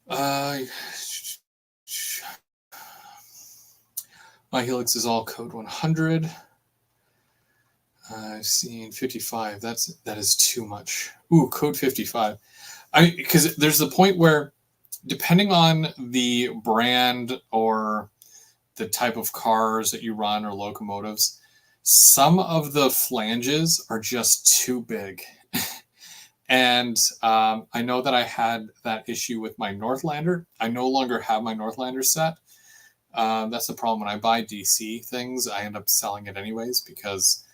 my Helix is all Code 100. I've seen 55. That is too much. Ooh, Code 55. Because there's the point where, depending on the brand or the type of cars that you run or locomotives, some of the flanges are just too big. And I know that I had that issue with my Northlander. I no longer have my Northlander set. That's the problem. When I buy DC things, I end up selling it anyways because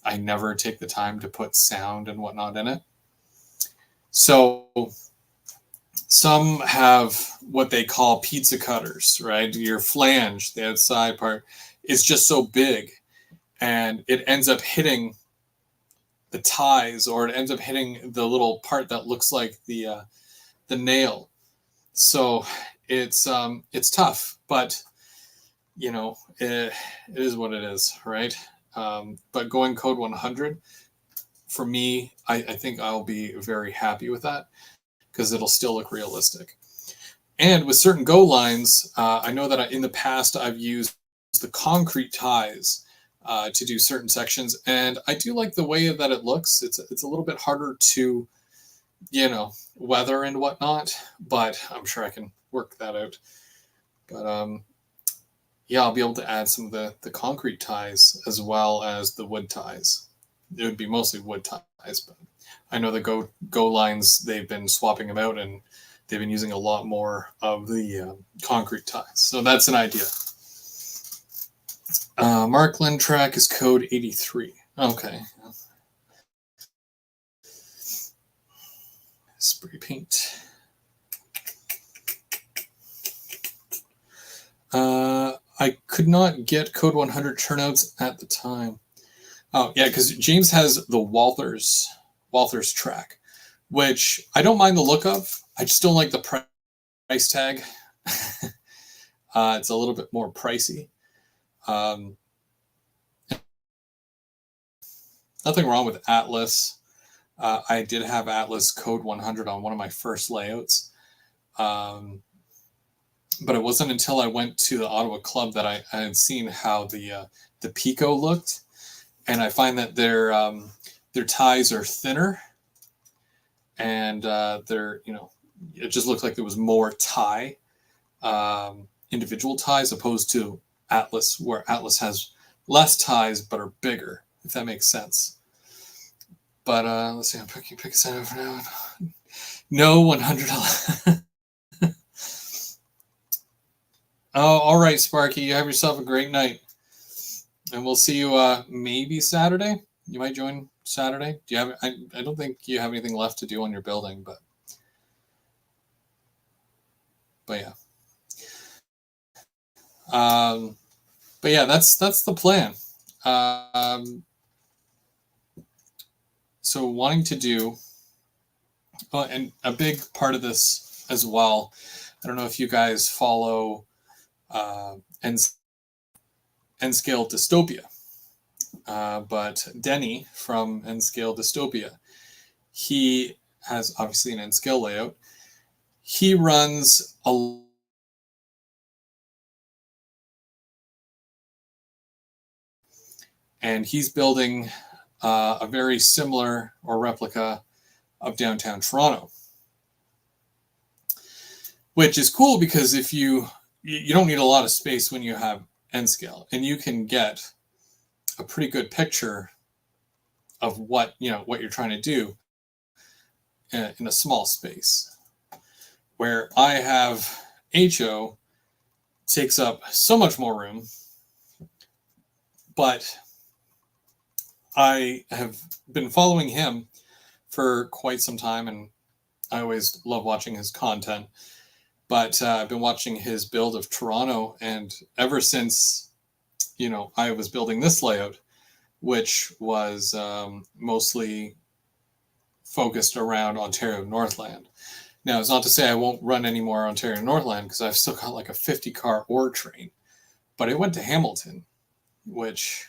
I never take the time to put sound and whatnot in it. So Some have what they call pizza cutters, right? Your flange, the outside part, is just so big, and it ends up hitting the ties, or it ends up hitting the little part that looks like the nail. So it's tough, but it is what it is, right? But going code 100 for me, I think I'll be very happy with that because it'll still look realistic. And with certain Go lines, I know that in the past I've used the concrete ties to do certain sections, and I do like the way that it looks. It's a little bit harder to, weather and whatnot, but I'm sure I can work that out. But yeah, I'll be able to add some of the concrete ties as well as the wood ties. It would be mostly wood ties, but I know the Go lines, they've been swapping them out, and they've been using a lot more of the concrete ties. So that's an idea. Markland track is code 83. Okay. Spray paint. I could not get code 100 turnouts at the time. Oh, yeah, because James has the Walthers track, which I don't mind the look of. I just don't like the price tag. It's a little bit more pricey. Nothing wrong with Atlas. I did have Atlas code 100 on one of my first layouts. But it wasn't until I went to the Ottawa Club that I had seen how the Pico looked, and I find that their ties are thinner, and it just looked like there was more tie, individual ties, opposed to Atlas, where Atlas has less ties but are bigger, if that makes sense. But let's see, I'm pick a side for now. No 100. Oh, all right, Sparky. You have yourself a great night, and we'll see you maybe Saturday. You might join Saturday. Do you have? I don't think you have anything left to do on your building, but yeah. But yeah, that's the plan. So wanting to do, and a big part of this as well. I don't know if you guys follow N-Scale Dystopia, but Denny from N-Scale Dystopia, he has obviously an N-Scale layout. He runs and he's building a very similar or replica of downtown Toronto, which is cool because if you don't need a lot of space when you have N-Scale, and you can get a pretty good picture of what you're trying to do in a small space. Where I have HO takes up so much more room, but I have been following him for quite some time, and I always love watching his content. But I've been watching his build of Toronto, and ever since, I was building this layout, which was mostly focused around Ontario Northland. Now, it's not to say I won't run any more Ontario Northland, because I've still got like a 50-car ore train. But it went to Hamilton, which,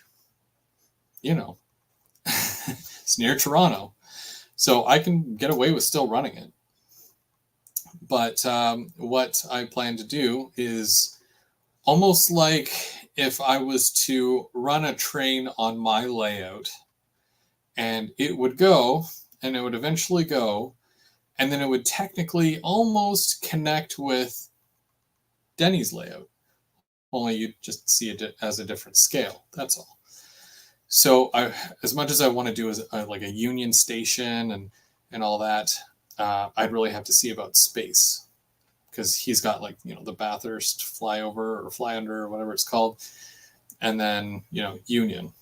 it's near Toronto. So I can get away with still running it. But what I plan to do is almost like if I was to run a train on my layout, and it would go, and it would eventually go, and then it would technically almost connect with Denny's layout, only you just see it as a different scale. That's all. So as much as I want to do as like a Union Station and all that, I'd really have to see about space, because he's got the Bathurst flyover or fly under or whatever it's called, and then Union.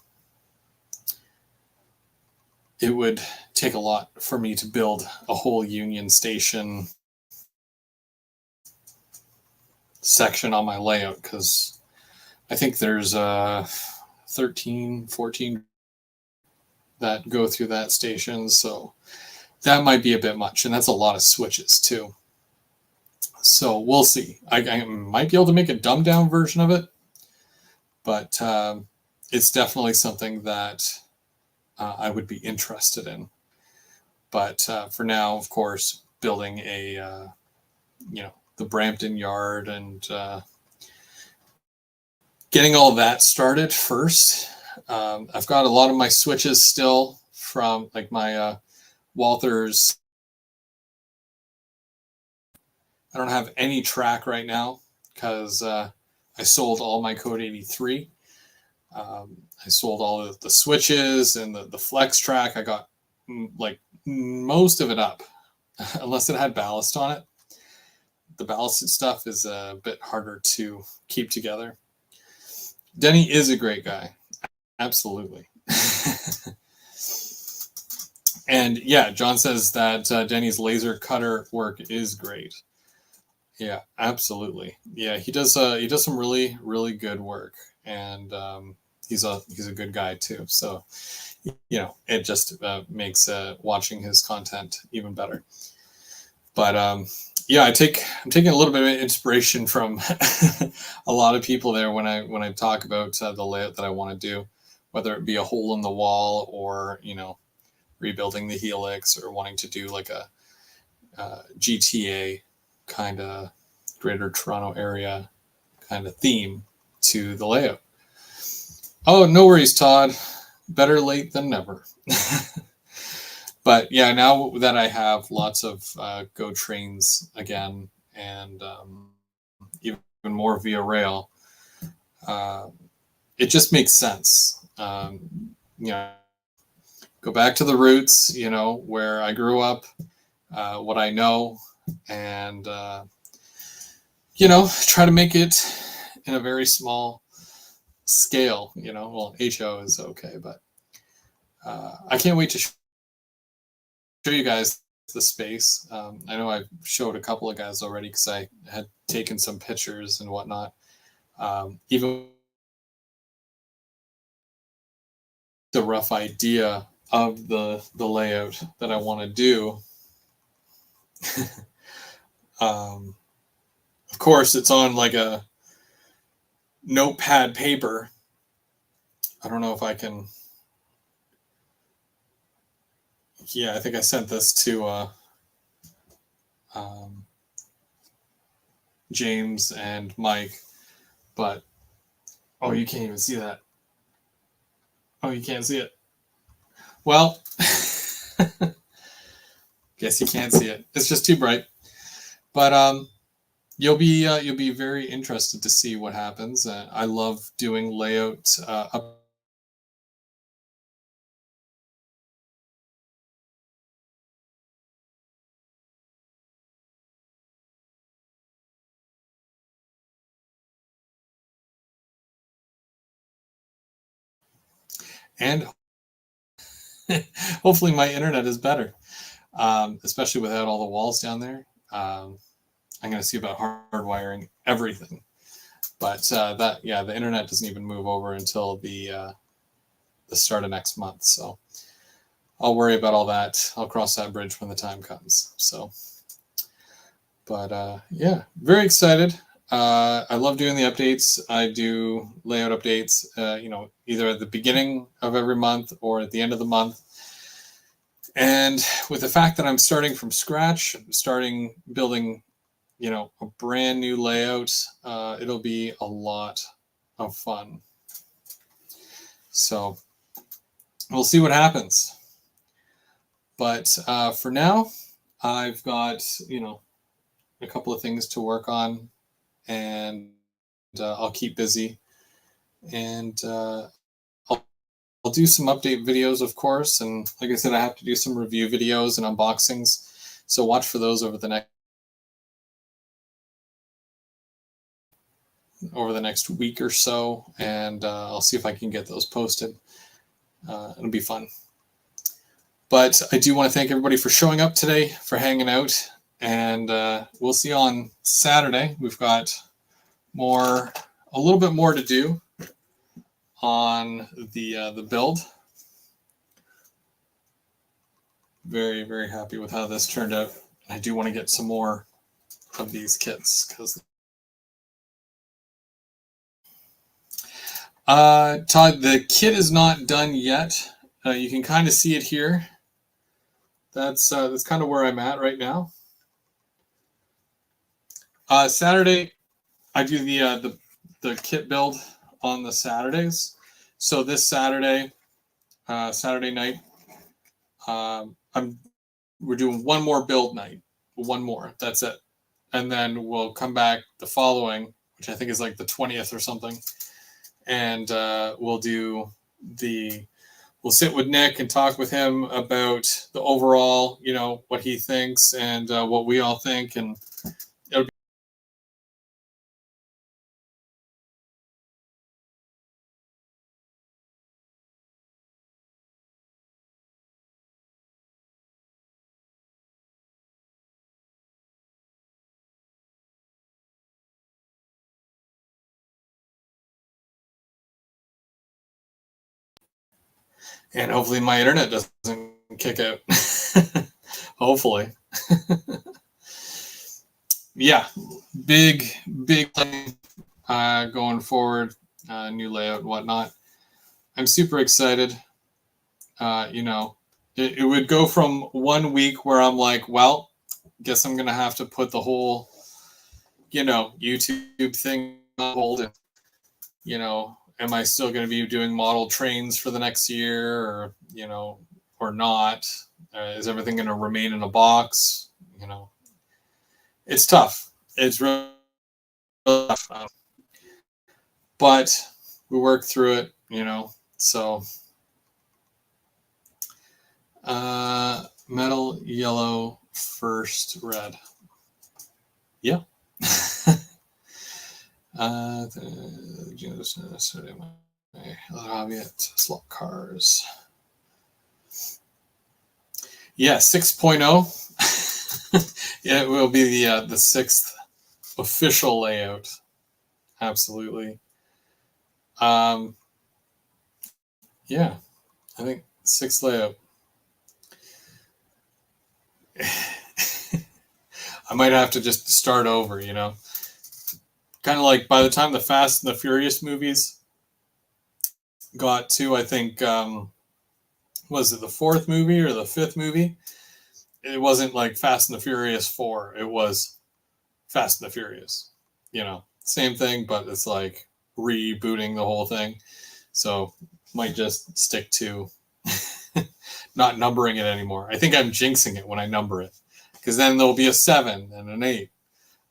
It would take a lot for me to build a whole Union Station section on my layout, because I think there's 13, 14 that go through that station. So that might be a bit much. And that's a lot of switches too. So we'll see. I might be able to make a dumbed down version of it, but it's definitely something that I would be interested in. But for now, of course, building a, the Brampton yard and getting all that started first. I've got a lot of my switches still from like my Walthers. I don't have any track right now because I sold all my Code 83. I sold all of the switches and the flex track. I got like most of it up, unless it had ballast on it. The ballasted stuff is a bit harder to keep together. Denny is a great guy. Absolutely. And yeah, John says that Denny's laser cutter work is great. Yeah, absolutely. Yeah, he does some really, really good work, and he's a good guy too. So, it just makes watching his content even better. But yeah, I'm taking a little bit of inspiration from a lot of people there when I talk about the layout that I want to do, whether it be a hole in the wall or rebuilding the helix or wanting to do like a GTA kind of Greater Toronto Area kind of theme to the layout. Oh, no worries, Todd. Better late than never. But yeah, now that I have lots of Go trains again, and even more via rail, it just makes sense. Go back to the roots, where I grew up, what I know, and try to make it in a very small scale. Well, HO is okay, but I can't wait to show you guys the space. I know I've showed a couple of guys already because I had taken some pictures and whatnot. Even the rough idea of the layout that I want to do. Of course, it's on like a notepad paper. I don't know if I can. Yeah, I think I sent this to James and Mike, but oh, you can't even see that. Oh, you can't see it. Well, guess you can't see it. It's just too bright. But you'll be very interested to see what happens. I love doing layout up. And hopefully my internet is better, especially without all the walls down there. I'm going to see about hardwiring everything. But the internet doesn't even move over until the start of next month. So I'll worry about all that. I'll cross that bridge when the time comes. So, but yeah, very excited. I love doing the updates. I do layout updates, either at the beginning of every month or at the end of the month. And with the fact that I'm starting from scratch, building, a brand new layout, it'll be a lot of fun. So we'll see what happens. But for now, I've got, a couple of things to work on, and I'll keep busy. And I'll do some update videos, of course. And like I said, I have to do some review videos and unboxings. So watch for those over the next week or so. And I'll see if I can get those posted. It'll be fun. But I do want to thank everybody for showing up today, for hanging out. And we'll see you on Saturday. We've got a little bit more to do on the build. Very, very happy with how this turned out. I do want to get some more of these kits because Todd, the kit is not done yet. You can kind of see it here. That's kind of where I'm at right now. Saturday, I do the kit build on the Saturdays. So this Saturday, Saturday night, we're doing one more build night, one more. That's it, and then we'll come back the following, which I think is like the 20th or something, and we'll sit with Nick and talk with him about the overall, what he thinks and what we all think, and it'll be. And hopefully my internet doesn't kick out. Hopefully. Yeah, big going forward, new layout and whatnot. I'm super excited. It would go from 1 week where I'm like, well, guess I'm going to have to put the whole, YouTube thing on hold. And, am I still going to be doing model trains for the next year or not? Is everything going to remain in a box? It's tough. It's really tough. But we work through it, so. Metal, yellow, first, red. Yeah. Slot cars. Yeah, 6.0. It will be the 6th official layout. Absolutely. Yeah, I think 6th layout. I might have to just start over, kind of like by the time the Fast and the Furious movies got to, I think, was it the 4th movie or the 5th movie? It wasn't like Fast and the Furious 4. It was Fast and the Furious. Same thing, but it's like rebooting the whole thing. So might just stick to not numbering it anymore. I think I'm jinxing it when I number it, because then there'll be a 7 and an 8.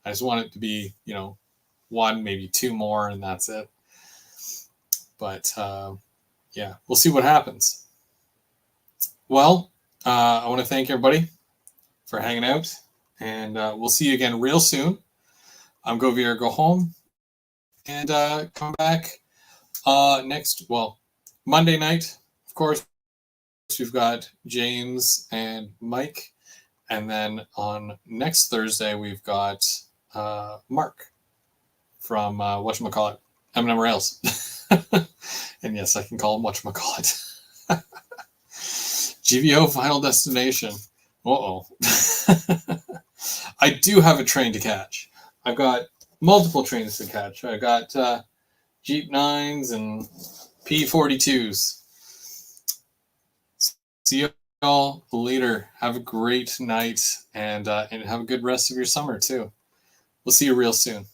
I just want it to be, 1, maybe 2 more, and that's it. But yeah, we'll see what happens. Well, I want to thank everybody for hanging out, and we'll see you again real soon. I'm Go Veer, Go Home, and come back Monday night, of course. We've got James and Mike, and then on next Thursday we've got Mark from whatchamacallit, M&M Rails. And yes, I can call him whatchamacallit. GVO Final Destination. Uh-oh. I do have a train to catch. I've got multiple trains to catch. I got Jeep 9s and P42s. See you all later. Have a great night, and have a good rest of your summer too. We'll see you real soon.